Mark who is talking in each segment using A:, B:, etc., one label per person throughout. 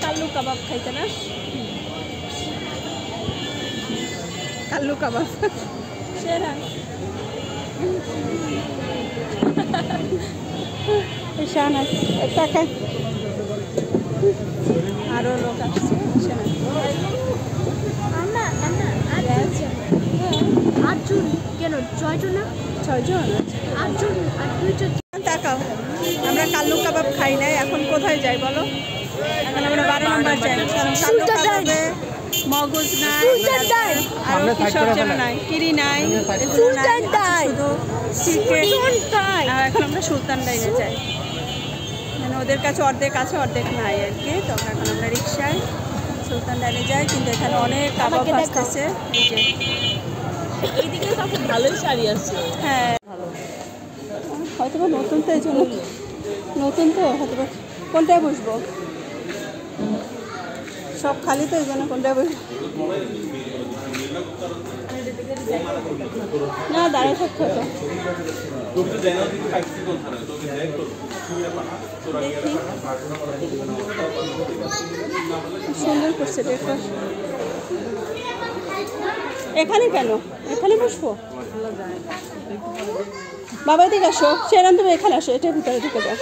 A: কাল্লু কাবাব খাইতে না, কাল্লু কাবাব সেরা। টাকা আরো লোক আসছে,
B: আটজন কেন 6 জন না
A: 6 জন
B: 8 জন আর 2 জন।
A: তাকাও, আমরা কাল্লু কাবাব খাই নাই, এখন কোথায় যাই বলো? এখন আমরা 12 নম্বর যাই, কারণ কাল্লু কাবাবে মগজ নাই, আর কি সব যেন নাই, কিরি নাই, শুধু চিকেন। এখন আমরা সুলতান ডাইনে যাই, মানে ওদের কাছে অর্ধেক আছে অর্ধেক নাই আর কি। তো এখন আমরা রিক্সায় সুলতান ডাইনে যাই, কিন্তু এখানে অনেক কাবাব আসতেছে। এই যে
C: এইদিকে তো ভালোই শাড়ি আছে।
A: হ্যাঁ হয়তো বা নতুন, তো এই জন্য নতুন তো হয়তো বা। কোনটায় বসবো? সব খালি তো এই জন্য কোনটায় বসবো না, দাঁড়িয়ে থাকতে হতো। সুন্দর করছে দেখো। এখানে কেন? এখানে বসবো? বাবা দিকে আসো, সেরাম তুমি এখানে আসো, এটার ভিতরে ঢুকে যাও।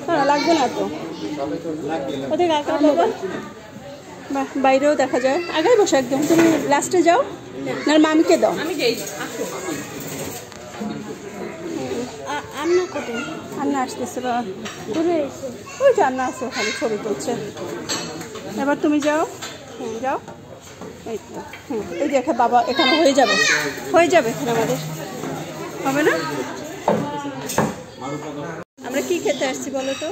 A: হ্যাঁ লাগবে না তো, ওদের বাইরেও দেখা যায়। আগে বসো একদম, তুমি লাস্টে যাও, না মামিকে দাও। আন্না আসতেছে বা ওই যে আন্না আছে ওখানে ছবি তুলছে। এবার তুমি যাও, যাও। এই তো এই যে বাবা এখানে হয়ে যাবে, হয়ে যাবে এখানে আমাদের, হবে না? আমরা কি খেতে আসছি বলো তো?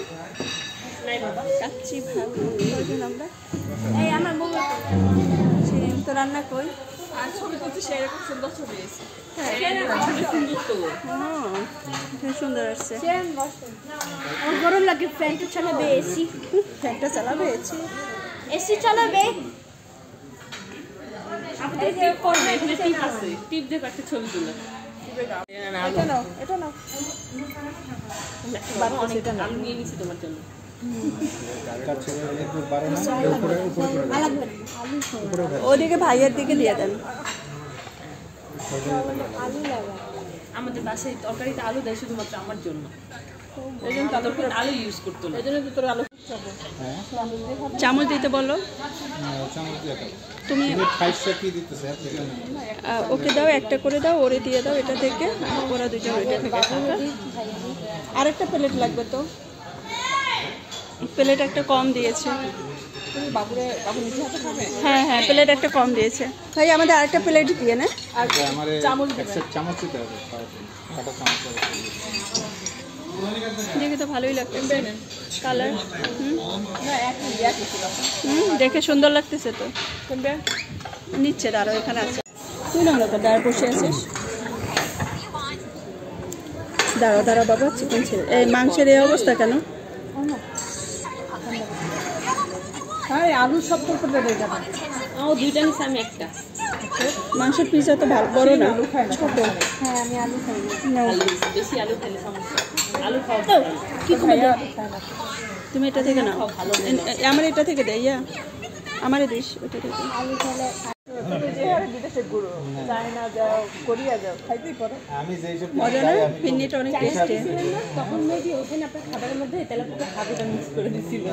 A: কাচ্চি ভাত। কয়জন আমরা? এই আমার বউ তো রান্না কই
C: আর ছবি তুলতে সেরকম সুন্দর ছবি এসেছে।
A: সুন্দর আসছে।
B: আমার গরম লাগে, ফ্যানটা চালাবে, এসি
A: ফ্যানটা চালাবে,
B: এসি চালাবে।
C: আমাদের যে করবে এখানে টিপ আছে, টিপ দিয়ে একটা ছবি তুলে।
A: এটা নাও, এটা নাও।
C: আলু নিয়ে নিছি তোমার জন্য।
A: ওদিকে ভাইয়ের দিকে দিয়ে দেন।
C: আমাদের বাসায় তরকারিতে আলু দেয় শুধুমাত্র আমার জন্য, এই জন্য তাদের উপর আলু ইউজ করতো না, এই জন্য তো তোর আলু
A: চামচ দিতে বলো। তুমি ওকে দাও, একটা করে দাও, ওরে দিয়ে দাও এটা থেকে, ওরা দুজন ওইটা থেকে। আরেকটা প্লেট লাগবে তো, প্লেট একটা কম দিয়েছে। হ্যাঁ হ্যাঁ প্লেট একটা কম দিয়েছে ভাই, আমাদের আরেকটা প্লেট দিয়ে না, আর চামচ দিতে হবে। দেখে তো ভালোই লাগতেছে কালার। দেখে সুন্দর লাগতেছে তো, নিচ্ছে দাঁড়ো এখানে আছে। তুই না তো দাঁড়া বসে আছিস, দাঁড়াও দাঁড়াও বাবা। চিকেন ছেড়ে এই মাংসের এই অবস্থা কেন?
C: হ্যাঁ আলু সব করে দেবে যাবে। ও দুইটা নিছি, আমি একটা।
A: মাংসের পিসটা তো ভালো বড় না, ছোট।
B: হ্যাঁ আমি আলু খাই না,
C: বেশি আলু খেলে সমস্যা। আলু খাও
A: কি খাবে? তুমি এটা থেকে নাও, আমার এটা থেকে দেয়, ইয়া আমারে দিস ওটা থেকে।
B: আলু খেলে
C: বিদেশে ঘুরো, চায়না যাও, কোরিয়া যাও, খাইতেই পারো।
A: মজা না, পিন্নিটা অনেক টেস্টি।
C: তখন মেবি ওখানে আপনার খাবারের মধ্যে তেলাপিয়া খাবারটা মিক্স করে দিছিল।